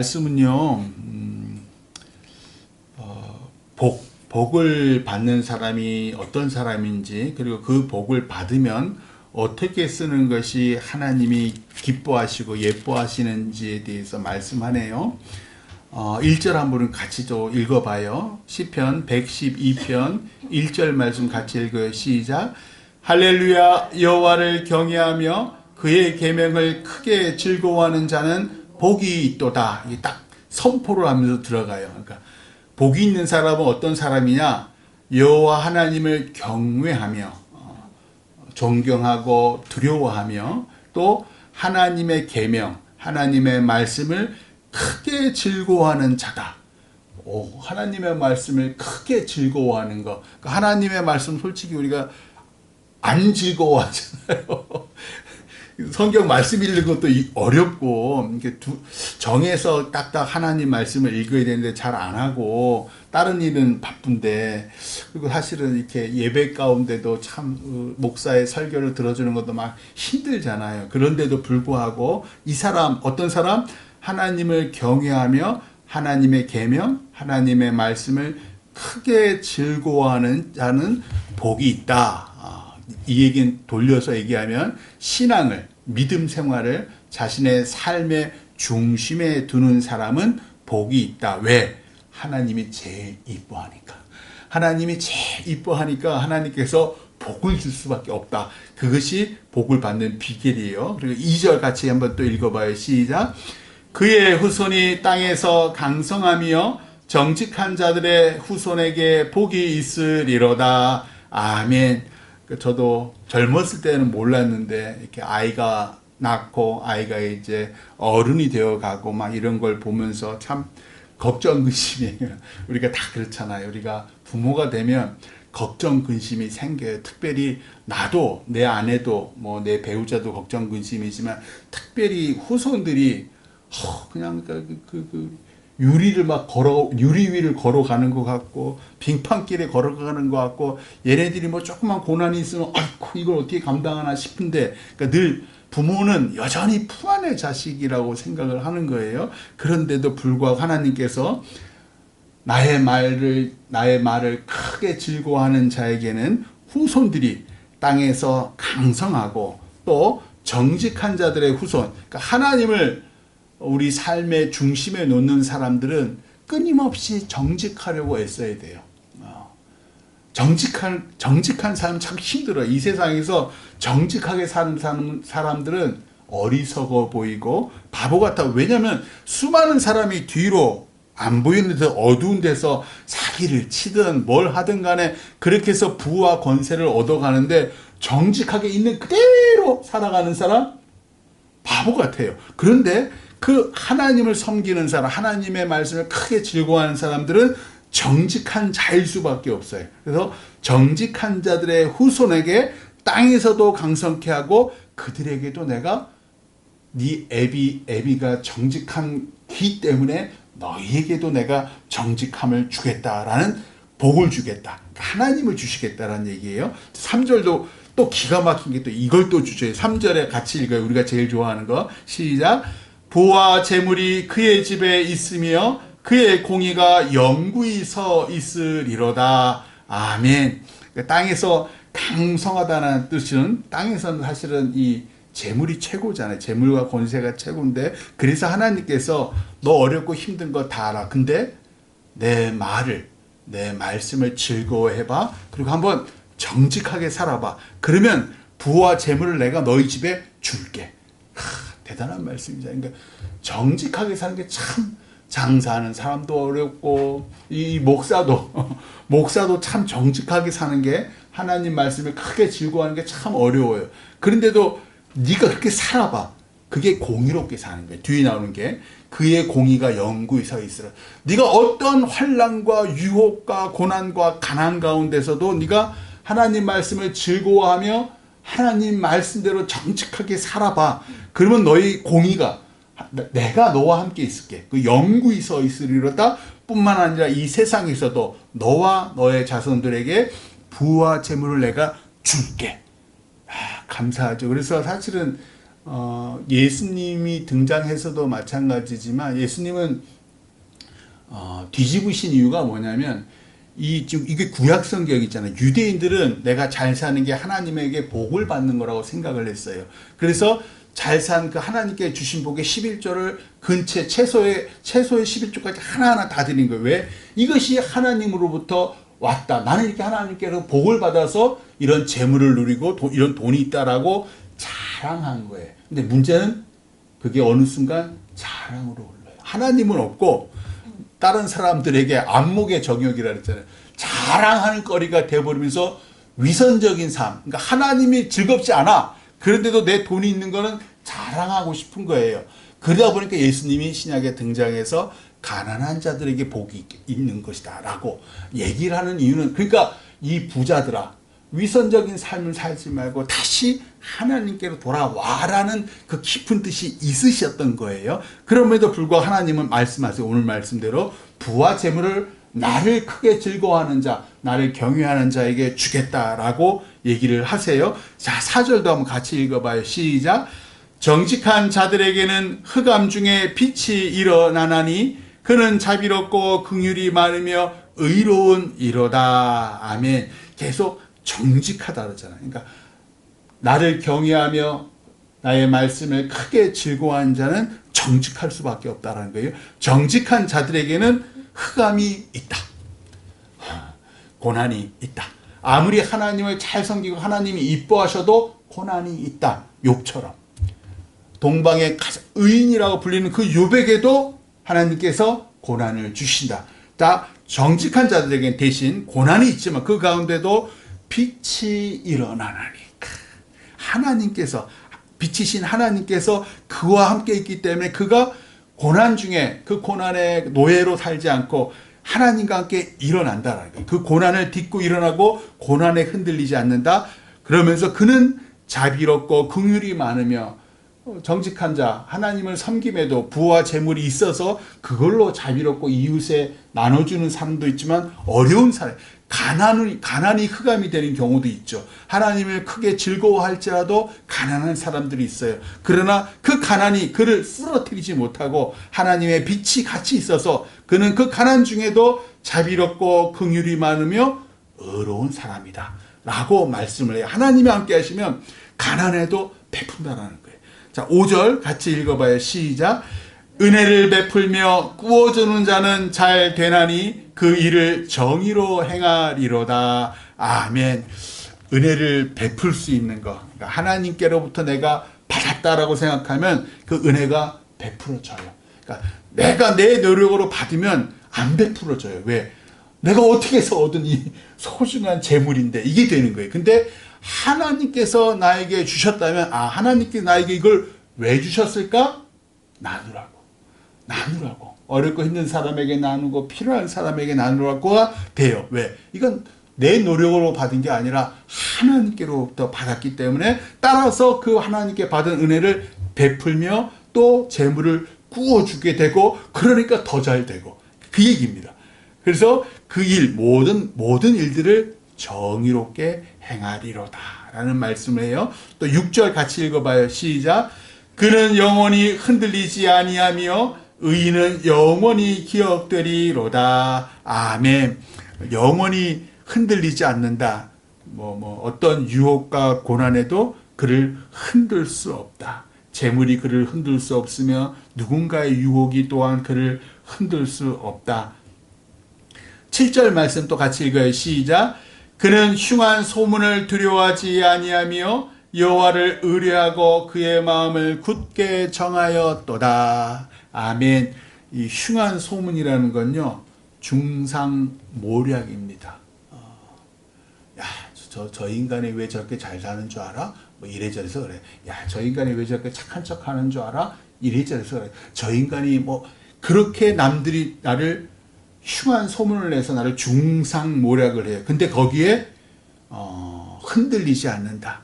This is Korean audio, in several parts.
말씀은요, 복을 받는 사람이 어떤 사람인지, 그리고 그 복을 받으면 어떻게 쓰는 것이 하나님이 기뻐하시고 예뻐하시는지에 대해서 말씀하네요. 1절 한번 같이 또 읽어봐요. 시편 112편 1절 말씀 같이 읽어요. 시작. 할렐루야. 여호와를 경외하며 그의 계명을 크게 즐거워하는 자는 복이 있도다. 이게 딱 선포를 하면서 들어가요. 그러니까 복이 있는 사람은 어떤 사람이냐? 여호와 하나님을 경외하며 존경하고 두려워하며 또 하나님의 계명, 하나님의 말씀을 크게 즐거워하는 자다. 하나님의 말씀을 크게 즐거워하는 거. 그러니까 하나님의 말씀 솔직히 우리가 안 즐거워하잖아요. 성경 말씀 읽는 것도 어렵고 정해서 딱딱 하나님 말씀을 읽어야 되는데 잘 안 하고 다른 일은 바쁜데, 그리고 사실은 이렇게 예배 가운데도 참 목사의 설교를 들어주는 것도 막 힘들잖아요. 그런데도 불구하고 이 사람, 어떤 사람? 하나님을 경외하며 하나님의 계명, 하나님의 말씀을 크게 즐거워하는 자는 복이 있다. 이 얘기는 돌려서 얘기하면 신앙을, 믿음 생활을 자신의 삶의 중심에 두는 사람은 복이 있다. 왜? 하나님이 제일 이뻐하니까. 하나님이 제일 이뻐하니까 하나님께서 복을 줄 수밖에 없다. 그것이 복을 받는 비결이에요. 그리고 2절 같이 한번 또 읽어봐요. 시작. 그의 후손이 땅에서 강성하며 정직한 자들의 후손에게 복이 있으리로다. 아멘. 저도 젊었을 때는 몰랐는데 이렇게 아이가 낳고 아이가 이제 어른이 되어가고 막 이런 걸 보면서 참 걱정 근심이에요. 우리가 다 그렇잖아요. 우리가 부모가 되면 걱정 근심이 생겨요. 특별히 나도, 내 아내도, 뭐 내 배우자도 걱정 근심이지만 특별히 후손들이 그냥 유리 위를 걸어가는 것 같고, 빙판길에 걸어가는 것 같고, 얘네들이 뭐 조그만 고난이 있으면, 아이고, 이걸 어떻게 감당하나 싶은데, 그러니까 늘 부모는 여전히 품 안의 자식이라고 생각을 하는 거예요. 그런데도 불구하고 하나님께서 나의 말을 크게 즐거워하는 자에게는 후손들이 땅에서 강성하고 또 정직한 자들의 후손, 그러니까 하나님을 우리 삶의 중심에 놓는 사람들은 끊임없이 정직하려고 애써야 돼요. 정직한 사람 참 힘들어요. 이 세상에서 정직하게 사는 사람들은 어리석어 보이고 바보 같아. 왜냐하면 수많은 사람이 뒤로 안 보이는 데서 어두운 데서 사기를 치든 뭘 하든 간에 그렇게 해서 부와 권세를 얻어가는데 정직하게 있는 그대로 살아가는 사람 바보 같아요. 그런데 그 하나님을 섬기는 사람, 하나님의 말씀을 크게 즐거워하는 사람들은 정직한 자일 수밖에 없어요. 그래서 정직한 자들의 후손에게 땅에서도 강성케 하고 그들에게도 내가 네 애비가 정직한기 때문에 너희에게도 내가 정직함을 주겠다라는 복을 주겠다. 하나님을 주시겠다라는 얘기예요. 3절도 또 기가 막힌 게 또 이걸 또 주셔요. 3절에 같이 읽어요. 우리가 제일 좋아하는 거. 시작. 부와 재물이 그의 집에 있으며 그의 공의가 영구히 서 있으리로다. 아멘. 그러니까 땅에서 강성하다는 뜻은, 땅에서는 사실은 이 재물이 최고잖아요. 재물과 권세가 최고인데, 그래서 하나님께서 너 어렵고 힘든 거 다 알아. 근데 내 말씀을 즐거워해봐. 그리고 한번 정직하게 살아봐. 그러면 부와 재물을 내가 너희 집에 줄게. 대단한 말씀이죠. 그러니까 정직하게 사는 게 참, 장사하는 사람도 어렵고, 이 목사도 참 정직하게 사는 게, 하나님 말씀을 크게 즐거워하는 게 참 어려워요. 그런데도 네가 그렇게 살아봐. 그게 공의롭게 사는 거예요. 뒤에 나오는 게 그의 공의가 영구히 서 있으라. 네가 어떤 환난과 유혹과 고난과 가난 가운데서도 네가 하나님 말씀을 즐거워하며 하나님 말씀대로 정직하게 살아봐. 그러면 너희 공의가, 내가 너와 함께 있을게. 그 영구히 서 있으리로다. 뿐만 아니라 이 세상에서도 너와 너의 자손들에게 부와 재물을 내가 줄게. 감사하죠. 그래서 사실은 예수님이 등장해서도 마찬가지지만 예수님은 뒤집으신 이유가 뭐냐면 지금 이게 구약 성경 있잖아요. 유대인들은 내가 잘 사는 게 하나님에게 복을 받는 거라고 생각을 했어요. 그래서 잘 산 그 하나님께 주신 복의 11조를 근처 최소의 11조까지 하나하나 다 드린 거예요. 왜? 이것이 하나님으로부터 왔다. 나는 이렇게 하나님께서 복을 받아서 이런 재물을 누리고 이런 돈이 있다라고 자랑한 거예요. 근데 문제는 그게 어느 순간 자랑으로 올라요. 하나님은 없고 다른 사람들에게 안목의 정욕이라 그랬잖아요. 자랑하는 거리가 돼버리면서 위선적인 삶. 그러니까 하나님이 즐겁지 않아. 그런데도 내 돈이 있는 거는 자랑하고 싶은 거예요. 그러다 보니까 예수님이 신약에 등장해서 가난한 자들에게 복이 있는 것이다 라고 얘기를 하는 이유는, 그러니까 이 부자들아, 위선적인 삶을 살지 말고 다시 하나님께로 돌아와라는 그 깊은 뜻이 있으셨던 거예요. 그럼에도 불구하고 하나님은 말씀하세요. 오늘 말씀대로 부와 재물을 나를 크게 즐거워하는 자, 나를 경외하는 자에게 주겠다라고 얘기를 하세요. 자, 4절도 한번 같이 읽어봐요. 시작. 정직한 자들에게는 흑암 중에 빛이 일어나나니 그는 자비롭고 긍휼이 많으며 의로운 이로다. 아멘. 계속 정직하다 그러잖아요. 그러니까 나를 경외하며 나의 말씀을 크게 즐거워하는 자는 정직할 수밖에 없다라는 거예요. 정직한 자들에게는 흑암이 있다. 고난이 있다. 아무리 하나님을 잘 섬기고 하나님이 이뻐하셔도 고난이 있다. 욥처럼. 동방의 의인이라고 불리는 그 욥에게도 하나님께서 고난을 주신다. 자, 정직한 자들에게는 대신 고난이 있지만 그 가운데도 빛이 일어나나니. 하나님께서, 빛이신 하나님께서 그와 함께 있기 때문에 그가 고난 중에 그 고난의 노예로 살지 않고 하나님과 함께 일어난다라는 거예요. 그 고난을 딛고 일어나고 고난에 흔들리지 않는다. 그러면서 그는 자비롭고 긍휼이 많으며 정직한 자, 하나님을 섬김에도 부와 재물이 있어서 그걸로 자비롭고 이웃에 나눠주는 사람도 있지만 어려운 사람, 가난이 흑암이 되는 경우도 있죠. 하나님을 크게 즐거워할지라도 가난한 사람들이 있어요. 그러나 그 가난이 그를 쓰러뜨리지 못하고 하나님의 빛이 같이 있어서 그는 그 가난 중에도 자비롭고 긍휼이 많으며 의로운 사람이다 라고 말씀을 해요. 하나님이 함께 하시면 가난해도 베푼다라는 거예요. 자, 5절 같이 읽어봐요. 시작. 은혜를 베풀며 꾸어주는 자는 잘 되나니 그 일을 정의로 행하리로다. 아멘. 은혜를 베풀 수 있는 것. 그러니까 하나님께로부터 내가 받았다라고 생각하면 그 은혜가 베풀어져요. 그러니까 내가 내 노력으로 받으면 안 베풀어져요. 왜? 내가 어떻게 해서 얻은 이 소중한 재물인데 이게 되는 거예요. 근데 하나님께서 나에게 주셨다면, 하나님께 나에게 이걸 왜 주셨을까? 나누라고. 어렵고 힘든 사람에게 나누고 필요한 사람에게 나누라고가 돼요. 왜? 이건 내 노력으로 받은 게 아니라 하나님께로부터 받았기 때문에 따라서 그 하나님께 받은 은혜를 베풀며 또 재물을 구워주게 되고 그러니까 더 잘 되고 그 얘기입니다. 그래서 그 모든 일들을 정의롭게 행하리로다 라는 말씀을 해요. 또 6절 같이 읽어봐요. 시작. 그는 영원히 흔들리지 아니하며 의인은 영원히 기억되리로다. 아멘. 영원히 흔들리지 않는다. 어떤 유혹과 고난에도 그를 흔들 수 없다. 재물이 그를 흔들 수 없으며 누군가의 유혹이 또한 그를 흔들 수 없다. 7절 말씀 또 같이 읽어요. 시작. 그는 흉한 소문을 두려워하지 아니하며 여호와를 의뢰하고 그의 마음을 굳게 정하였도다. 아멘. 이 흉한 소문이라는 건요, 중상모략입니다. 저 인간이 왜 저렇게 잘 사는 줄 알아? 이래저래서 그래. 저 인간이 왜 저렇게 착한 척 하는 줄 알아? 이래저래서 그래. 저 인간이 그렇게 남들이 나를 흉한 소문을 내서 나를 중상모략을 해요. 근데 거기에 흔들리지 않는다.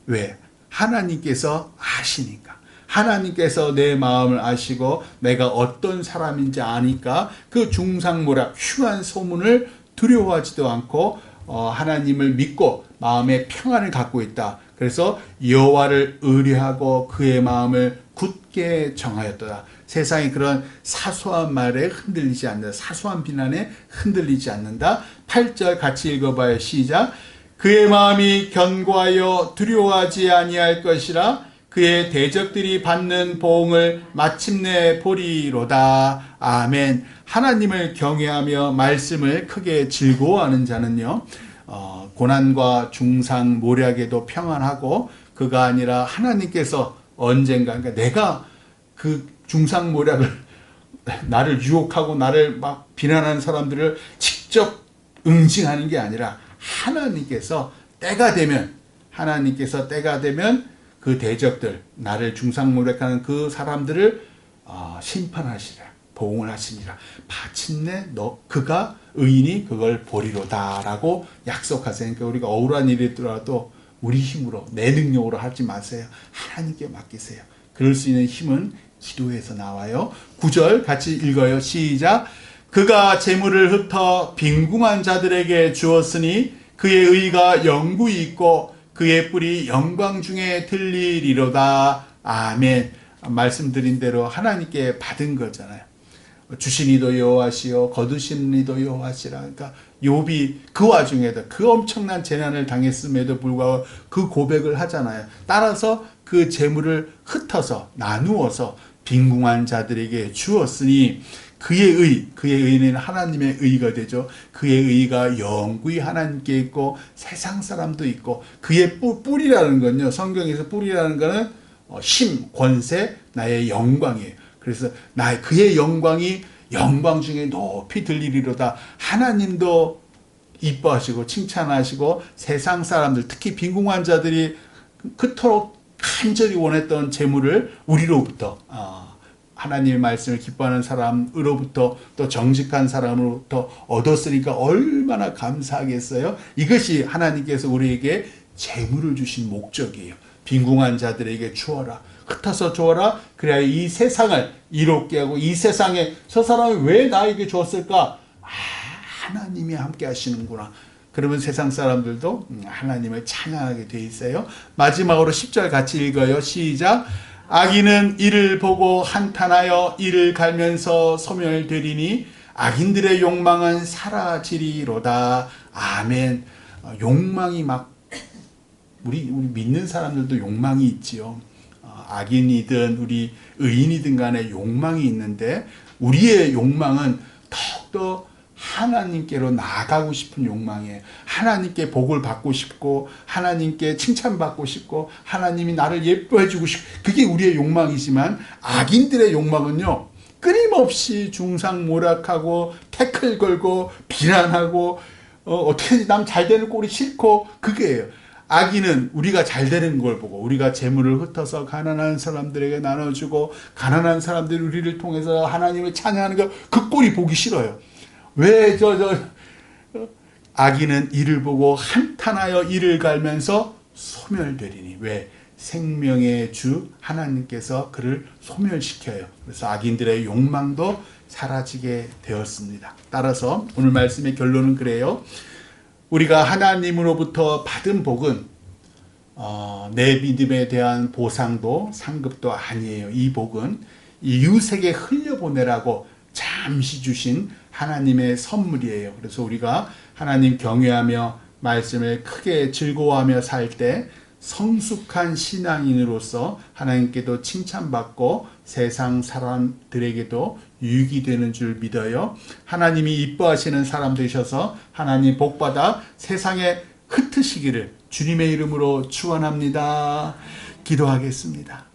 왜? 하나님께서 아시니까. 하나님께서 내 마음을 아시고 내가 어떤 사람인지 아니까 그 중상모략, 흉한 소문을 두려워하지도 않고 하나님을 믿고 마음에 평안을 갖고 있다. 그래서 여호와를 의뢰하고 그의 마음을 굳게 정하였도다. 세상의 그런 사소한 말에 흔들리지 않는다. 사소한 비난에 흔들리지 않는다. 8절 같이 읽어봐요. 시작. 그의 마음이 견고하여 두려워하지 아니할 것이라. 그의 대적들이 받는 보응을 마침내 보리로다. 아멘. 하나님을 경외하며 말씀을 크게 즐거워하는 자는요, 고난과 중상 모략에도 평안하고, 그가 아니라 하나님께서 언젠가, 그러니까 내가 그 중상 모략을 나를 유혹하고 나를 막 비난하는 사람들을 직접 응징하는 게 아니라 하나님께서 때가 되면 그 대적들, 나를 중상모략하는 그 사람들을 심판하시라, 보응을 하시니라. 마침내 그가 의인이 그걸 보리로다라고 약속하세요. 그러니까 우리가 억울한 일이 있더라도 우리 힘으로, 내 능력으로 하지 마세요. 하나님께 맡기세요. 그럴 수 있는 힘은 기도에서 나와요. 9절 같이 읽어요. 시작. 그가 재물을 흩어 빈궁한 자들에게 주었으니 그의 의가 영구히 있고 그의 뿔이 영광 중에 들리리로다. 아멘. 말씀드린 대로 하나님께 받은 거잖아요. 주신 이도 여호와시요 거두신 이도 여호와시라. 그러니까 욥이 그 와중에도 그 엄청난 재난을 당했음에도 불구하고 그 고백을 하잖아요. 따라서 그 재물을 흩어서 나누어서 빈궁한 자들에게 주었으니 그의 의는 하나님의 의가 되죠. 그의 의가 영구히 하나님께 있고 세상 사람도 있고, 그의 뿔이라는 건요, 성경에서 뿔이라는 거는 힘, 권세, 나의 영광이에요. 그래서 그의 영광이 영광 중에 높이 들리리로다. 하나님도 이뻐하시고 칭찬하시고 세상 사람들, 특히 빈궁한 자들이 그토록 간절히 원했던 재물을 우리로부터, 하나님의 말씀을 기뻐하는 사람으로부터, 또 정직한 사람으로부터 얻었으니까 얼마나 감사하겠어요. 이것이 하나님께서 우리에게 재물을 주신 목적이에요. 빈궁한 자들에게 주어라, 흩어서 주어라. 그래야 이 세상을 이롭게 하고, 이 세상에 저 사람이 왜 나에게 주었을까? 하나님이 함께 하시는구나. 그러면 세상 사람들도 하나님을 찬양하게 돼 있어요. 마지막으로 10절 같이 읽어요. 시작. 악인은 이를 보고 한탄하여 이를 갈면서 소멸되리니 악인들의 욕망은 사라지리로다. 아멘. 욕망이 막 우리 믿는 사람들도 욕망이 있지요. 악인이든 우리 의인이든 간에 욕망이 있는데, 우리의 욕망은 더욱더 하나님께로 나아가고 싶은 욕망이에요. 하나님께 복을 받고 싶고, 하나님께 칭찬받고 싶고, 하나님이 나를 예뻐해 주고 싶고, 그게 우리의 욕망이지만, 악인들의 욕망은요, 끊임없이 중상모략하고 태클 걸고 비난하고, 어떻게든지 남 잘 되는 꼴이 싫고, 그게예요. 악인은 우리가 잘 되는 걸 보고, 우리가 재물을 흩어서 가난한 사람들에게 나눠주고, 가난한 사람들이 우리를 통해서 하나님을 찬양하는 거, 그 꼴이 보기 싫어요. 왜 악인은 이를 보고 한탄하여 이를 갈면서 소멸되리니. 왜? 생명의 주 하나님께서 그를 소멸시켜요. 그래서 악인들의 욕망도 사라지게 되었습니다. 따라서 오늘 말씀의 결론은 그래요. 우리가 하나님으로부터 받은 복은 내 믿음에 대한 보상도 상급도 아니에요. 이 복은 이웃에게 흘려보내라고 잠시 주신 하나님의 선물이에요. 그래서 우리가 하나님 경외하며 말씀을 크게 즐거워하며 살 때 성숙한 신앙인으로서 하나님께도 칭찬받고 세상 사람들에게도 유익이 되는 줄 믿어요. 하나님이 이뻐하시는 사람 되셔서 하나님 복받아 세상에 흩으시기를 주님의 이름으로 축원합니다. 기도하겠습니다.